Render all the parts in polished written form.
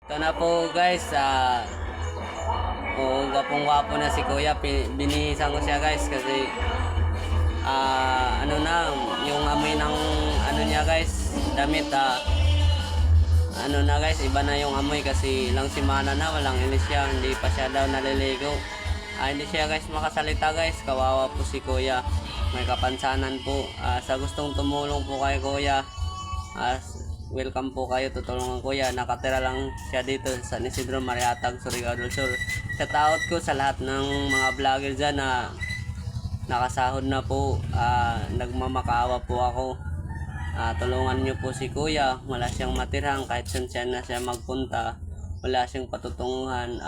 Ito na po guys, gapong-gwapo na si Kuya. Binihisan ko siya guys kasi ano na, yung amoy ng ano niya guys, damit ano na guys, iba na yung amoy kasi ilang simana na walang inis siya, hindi pa siya daw naliligo. Hindi siya guys makasalita guys, kawawa po si Kuya. May kapansanan po. Sa gustong tumulong po kay Kuya, welcome po kayo, tutulungan Kuya. Nakatira lang siya dito sa Isidro Mariatag, Surigao del Sur. Shout out ko sa lahat ng mga vlogger dyan na nakasahod na po. Nagmamakaawa po ako. Tulungan nyo po si Kuya. Wala siyang matirang kahit saan na siya magpunta. Wala siyang patutunguhan.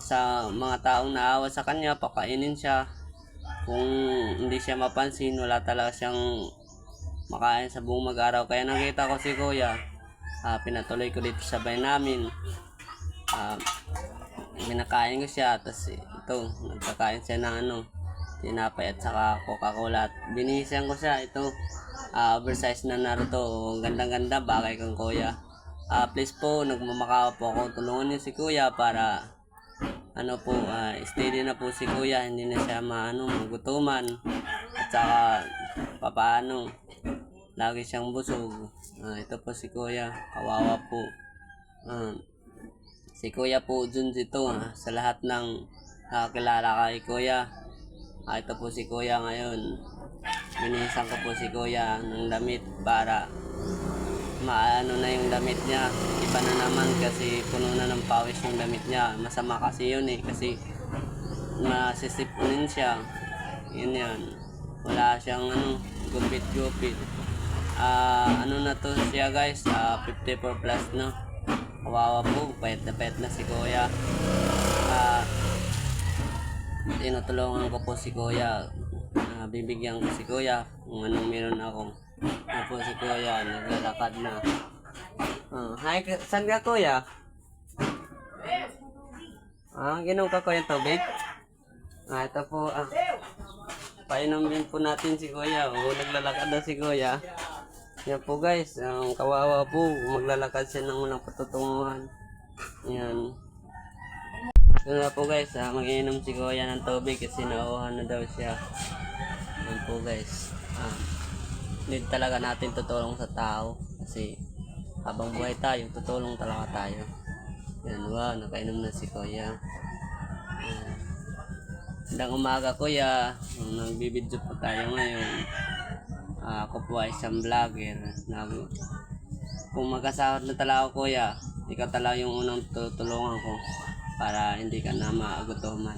Sa mga taong naawa sa kanya, pakainin siya. Kung hindi siya mapansin, wala talaga siyang makain sa buong mag-araw. Kaya nakita ko si Kuya, pinatuloy ko dito sa bahay namin. Pinakain ko siya, tapos ito, nagkakain siya ng tinapay at saka Coca-Cola. At binihisan ko siya, ito, oversize na Naruto. Gandang-ganda, bagay kang Kuya. Please po, nagmamakaawa po ako. Tulungan niyo si Kuya para steady na po si Kuya, hindi na siya magutuman. At saka papaano, lagi siyang busog. Ito po si Kuya, kawawa po. Si Kuya po Junzi ito, sa lahat ng nakakilala kay Kuya. Ito po si Kuya ngayon. Binihisan ko po si Kuya ng damit para maano na yung damit niya. Iba na naman kasi puno na ng pawis yung damit niya. Masama kasi yun kasi masisipunin siya. Yun yan. Wala siyang gupit-gupit. Na to siya guys, 54 plus no. Kawawa po, payat na si Kuya. Tinutulungan ko po si Kuya. Bibigyan ko si Kuya kung anong meron ako. Po si Kuya, naglalakad na. Hi, saan ka Kuya? Ginom ka Kuya tubig? Ito po, painom din po natin si Kuya. Naglalakad na si Kuya. Yan po guys, kawawa po, maglalakad siya ng walang patutunguhan. Yan. Yun na po guys, mag-inom si Kuya ng tubig kasi nauuhan na daw siya. Yan po guys. Need talaga natin tutulong sa tao kasi habang buhay tayo, tutulong talaga tayo. Yan, nakainom na si Kuya. Magandang umaga Kuya. Nagbibidyo po tayo ngayon. Ako po ay isang vlogger. Kung magkasahod na talaga Kuya, ikaw talaga yung unang tutulungan ko para hindi ka na maagutuman.